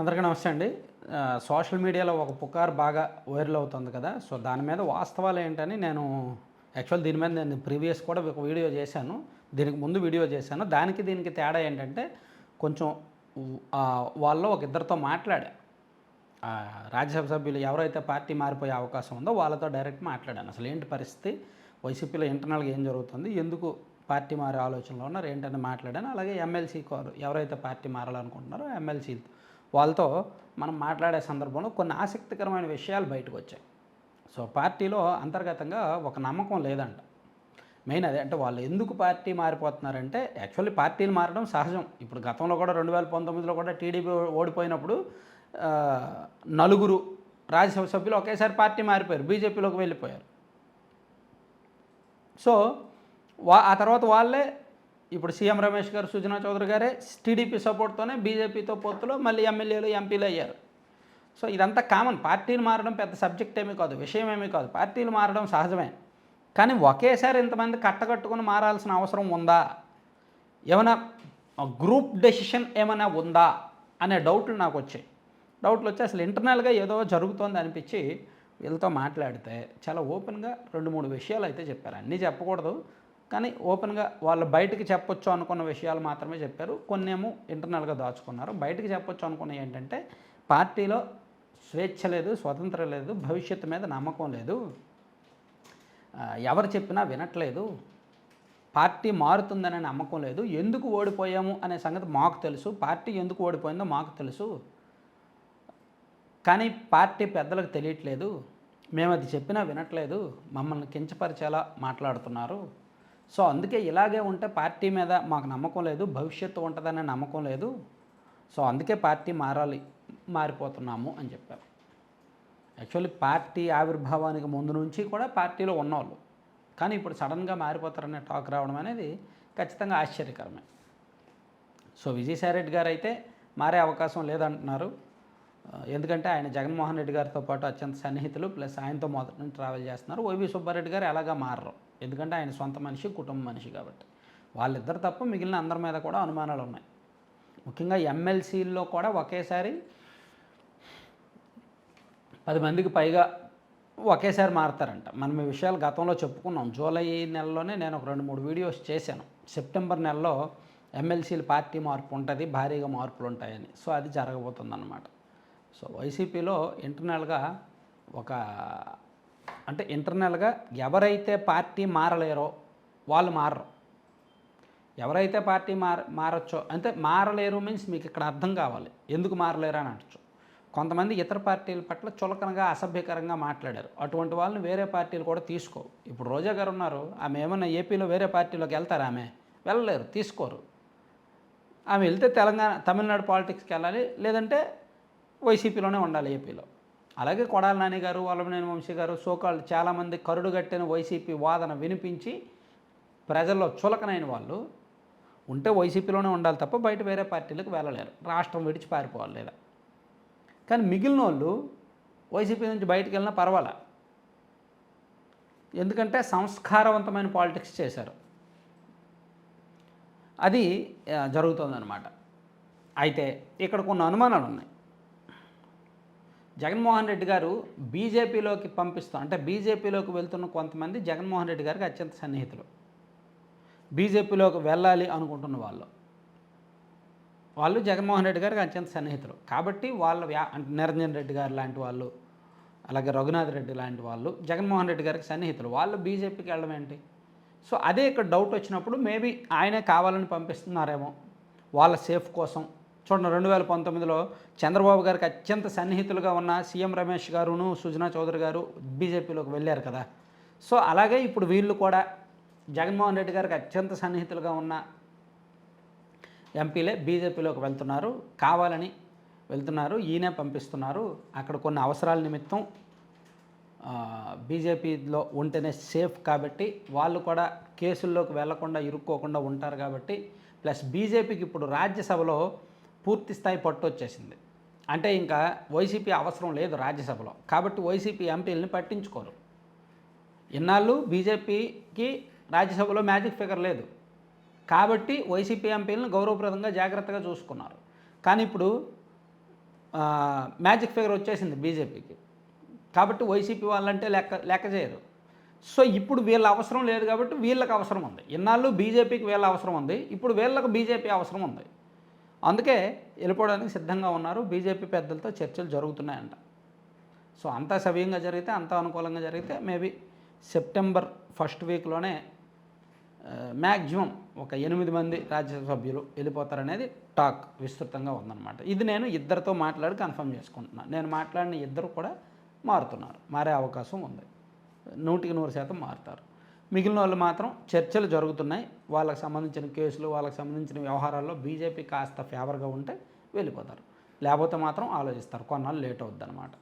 అందరికీ నమస్తే అండి. సోషల్ మీడియాలో ఒక పుకారు బాగా వైరల్ అవుతుంది కదా! సో, దాని మీద వాస్తవాలు ఏంటని నేను దీని మీద నేను ప్రీవియస్ కూడా ఒక వీడియో చేశాను. దీనికి ముందు వీడియో చేశాను. దానికి దీనికి తేడా ఏంటంటే కొంచెం వాళ్ళలో ఒక ఇద్దరితో మాట్లాడా. రాజ్యసభ సభ్యులు ఎవరైతే పార్టీ మారిపోయే అవకాశం ఉందో వాళ్ళతో డైరెక్ట్ మాట్లాడాను. అసలు ఏంటి పరిస్థితి? వైసీపీలో ఇంటర్నల్‌గా ఏం జరుగుతుంది? ఎందుకు పార్టీ మారే ఆలోచనలో ఉన్నారు? ఏంటని మాట్లాడాను. అలాగే ఎమ్మెల్సీ కోరు ఎవరైతే పార్టీ మారాలనుకుంటున్నారో ఎమ్మెల్సీ వాళ్ళతో మనం మాట్లాడే సందర్భంలో కొన్ని ఆసక్తికరమైన విషయాలు బయటకు వచ్చాయి. సో, పార్టీలో అంతర్గతంగా ఒక నమ్మకం లేదంట. మెయిన్ అదే. అంటే వాళ్ళు ఎందుకు పార్టీ మారిపోతున్నారంటే యాక్చువల్లీ పార్టీలు మారడం సహజం. ఇప్పుడు గతంలో కూడా 2019లో కూడా టీడీపీ ఓడిపోయినప్పుడు నలుగురు రాజ్యసభ సభ్యులు ఒకేసారి పార్టీ మారిపోయారు. బీజేపీలోకి వెళ్ళిపోయారు. సో, ఆ తర్వాత వాళ్ళే ఇప్పుడు సీఎం రమేష్ గారు, సుజనా చౌదరి గారే టీడీపీ సపోర్ట్తోనే బీజేపీతో పొత్తులో మళ్ళీ ఎమ్మెల్యేలు, ఎంపీలు అయ్యారు. సో, ఇదంతా కామన్. పార్టీలు మారడం పెద్ద సబ్జెక్ట్ ఏమీ కాదు, విషయం ఏమీ కాదు. పార్టీలు మారడం సహజమే. కానీ ఒకేసారి ఇంతమంది కట్టకట్టుకుని మారాల్సిన అవసరం ఉందా? ఏమైనా గ్రూప్ డెసిషన్ ఏమైనా ఉందా అనే డౌట్లు నాకు వచ్చాయి. డౌట్లు వచ్చి అసలు ఇంటర్నల్గా ఏదో జరుగుతోంది అనిపించి వీళ్ళతో మాట్లాడితే చాలా ఓపెన్గా 2-3 విషయాలు అయితే చెప్పారు. అన్నీ చెప్పకూడదు, కానీ ఓపెన్గా వాళ్ళు బయటికి చెప్పొచ్చు అనుకున్న విషయాలు మాత్రమే చెప్పారు. కొన్నేమో ఇంటర్నల్గా దాచుకున్నారు. బయటికి చెప్పొచ్చు అనుకున్నవి ఏంటంటే పార్టీలో స్వేచ్ఛ లేదు, స్వతంత్రం లేదు, భవిష్యత్తు మీద నమ్మకం లేదు, ఎవరు చెప్పినా వినట్లేదు, పార్టీ మారుతుందనే నమ్మకం లేదు, ఎందుకు ఓడిపోయాము అనే సంగతి మాకు తెలుసు, పార్టీ ఎందుకు ఓడిపోయిందో మాకు తెలుసు, కానీ పార్టీ పెద్దలకు తెలియట్లేదు, మేము అది చెప్పినా వినట్లేదు, మమ్మల్ని కించపరిచేలా మాట్లాడుతున్నారు. సో, అందుకే ఇలాగే ఉంటే పార్టీ మీద మాకు నమ్మకం లేదు, భవిష్యత్తు ఉంటుందనే నమ్మకం లేదు. సో, అందుకే పార్టీ మారిపోతున్నాము అని చెప్పారు. యాక్చువల్లీ పార్టీ ఆవిర్భావానికి ముందు నుంచి కూడా పార్టీలో ఉన్నవాళ్ళు, కానీ ఇప్పుడు సడన్గా మారిపోతారనే టాక్ రావడం అనేది ఖచ్చితంగా ఆశ్చర్యకరమే. సో, విజయసాయిరెడ్డి గారు అయితే మారే అవకాశం లేదంటున్నారు. ఎందుకంటే ఆయన జగన్మోహన్ రెడ్డి గారితో పాటు అత్యంత సన్నిహితులు, ప్లస్ ఆయనతో మొదటి నుంచి ట్రావెల్ చేస్తున్నారు. వైవి సుబ్బారెడ్డి గారు ఎలాగా మారరు, ఎందుకంటే ఆయన సొంత మనిషి, కుటుంబ మనిషి కాబట్టి. వాళ్ళిద్దరు తప్ప మిగిలిన అందరి మీద కూడా అనుమానాలు ఉన్నాయి. ముఖ్యంగా ఎమ్మెల్సీల్లో కూడా ఒకేసారి 10 మందికి పైగా ఒకేసారి మారతారంట. మనం ఈ విషయాలు గతంలో చెప్పుకున్నాం. జూలై నెలలోనే నేను ఒక 2-3 వీడియోస్ చేశాను. సెప్టెంబర్ నెలలో ఎమ్మెల్సీలు పార్టీ మార్పు ఉంటుంది, భారీగా మార్పులు ఉంటాయని. సో, అది జరగబోతుందన్నమాట. సో, వైసీపీలో ఇంటర్నల్గా ఇంటర్నల్గా ఎవరైతే పార్టీ మారలేరో వాళ్ళు మారరు. ఎవరైతే పార్టీ మారచ్చో అంటే మారలేరు మీన్స్ మీకు ఇక్కడ అర్థం కావాలి, ఎందుకు మారలేరు అని అనొచ్చు. కొంతమంది ఇతర పార్టీల పట్ల చులకనగా, అసభ్యకరంగా మాట్లాడారు. అటువంటి వాళ్ళని వేరే పార్టీలు కూడా తీసుకోవు. ఇప్పుడు రోజా గారు ఉన్నారు, ఆమె ఏమన్నా ఏపీలో వేరే పార్టీలోకి వెళ్తారా? ఆమె వెళ్ళలేరు, తీసుకోరు. ఆమె వెళ్తే తమిళనాడు పాలిటిక్స్కి వెళ్ళాలి, లేదంటే వైసీపీలోనే ఉండాలి ఏపీలో. అలాగే కొడాలి నాని గారు, వల్లభనేని వంశీ గారు, సోకాళ్ళు చాలామంది కరుడుగట్టిన వైసీపీ వాదన వినిపించి ప్రజల్లో చులకనైన వాళ్ళు ఉంటే వైసీపీలోనే ఉండాలి తప్ప బయట వేరే పార్టీలకు వెళ్ళలేరు, రాష్ట్రం విడిచి పారిపోవాలి లేదా. కానీ మిగిలిన వాళ్ళు వైసీపీ నుంచి బయటకు వెళ్ళినా పర్వాలా, ఎందుకంటే సంస్కారవంతమైన పాలిటిక్స్ చేశారు. అది జరుగుతుందన్నమాట. అయితే ఇక్కడ కొన్ని అనుమానాలు ఉన్నాయి. జగన్మోహన్ రెడ్డి గారు బీజేపీలోకి అంటే బీజేపీలోకి వెళ్తున్న కొంతమంది జగన్మోహన్ రెడ్డి గారికి అత్యంత సన్నిహితులు, బీజేపీలోకి వెళ్ళాలి అనుకుంటున్న వాళ్ళు జగన్మోహన్ రెడ్డి గారికి అత్యంత సన్నిహితులు. కాబట్టి వాళ్ళ నిరంజన్ రెడ్డి గారు లాంటి వాళ్ళు, అలాగే రఘునాథ్ రెడ్డి లాంటి వాళ్ళు జగన్మోహన్ రెడ్డి గారికి సన్నిహితులు. వాళ్ళు బీజేపీకి వెళ్ళడం ఏంటి? సో, అదే ఇక్కడ డౌట్ వచ్చినప్పుడు మేబీ ఆయనే కావాలని పంపిస్తున్నారేమో వాళ్ళ సేఫ్ కోసం. చూడండి, 2019లో చంద్రబాబు గారికి అత్యంత సన్నిహితులుగా ఉన్న సీఎం రమేష్ గారును, సుజనా చౌదరి గారు బీజేపీలోకి వెళ్ళారు కదా. సో, అలాగే ఇప్పుడు వీళ్ళు కూడా జగన్మోహన్ రెడ్డి గారికి అత్యంత సన్నిహితులుగా ఉన్న ఎంపీలే బీజేపీలోకి వెళ్తున్నారు, కావాలని వెళ్తున్నారు, ఈయనే పంపిస్తున్నారు. అక్కడ కొన్ని అవసరాల నిమిత్తం బీజేపీలో ఉంటేనే సేఫ్ కాబట్టి వాళ్ళు కూడా కేసుల్లోకి వెళ్లకుండా, ఇరుక్కోకుండా ఉంటారు కాబట్టి. ప్లస్ బీజేపీకి ఇప్పుడు రాజ్యసభలో పూర్తి స్థాయి పట్టు వచ్చేసింది. అంటే ఇంకా వైసీపీ అవసరం లేదు రాజ్యసభలో, కాబట్టి వైసీపీ ఎంపీలని పట్టించుకోరు. ఇన్నాళ్ళు బీజేపీకి రాజ్యసభలో మ్యాజిక్ ఫిగర్ లేదు కాబట్టి వైసీపీ ఎంపీలను గౌరవప్రదంగా జాగ్రత్తగా చూసుకున్నారు. కానీ ఇప్పుడు మ్యాజిక్ ఫిగర్ వచ్చేసింది బీజేపీకి. కాబట్టి వైసీపీ వాళ్ళంటే లెక్క చేయరు. సో ఇప్పుడు వీళ్ళ అవసరం లేదు కాబట్టి వీళ్ళకి అవసరం ఉంది. ఇన్నాళ్ళు బీజేపీకి వీళ్ళ అవసరం ఉంది, ఇప్పుడు వీళ్ళకి బీజేపీ అవసరం ఉంది. అందుకే వెళ్ళిపోవడానికి సిద్ధంగా ఉన్నారు. బీజేపీ పెద్దలతో చర్చలు జరుగుతున్నాయంట. సో అంతా సవ్యంగా జరిగితే, అంతా అనుకూలంగా జరిగితే మేబీ సెప్టెంబర్ ఫస్ట్ వీక్లోనే మ్యాక్సిమం ఒక 8 మంది రాజ్యసభ సభ్యులు వెళ్ళిపోతారనేది టాక్ విస్తృతంగా ఉందన్నమాట. ఇది నేను ఇద్దరితో మాట్లాడి కన్ఫర్మ్ చేసుకుంటున్నాను. నేను మాట్లాడిన ఇద్దరు కూడా మారుతున్నారు, మారే అవకాశం ఉంది. 100% మారుతారు. మిగిలిన వాళ్ళు మాత్రం చర్చలు జరుగుతున్నాయి. వాళ్ళకి సంబంధించిన కేసులు, వాళ్ళకి సంబంధించిన వ్యవహారాల్లో బీజేపీ కాస్త ఫేవర్గా ఉంటే వెళ్ళిపోతారు. లేకపోతే మాత్రం ఆలోచిస్తారు, కొన్నాళ్ళు లేట్ అవుద్ది అనమాట.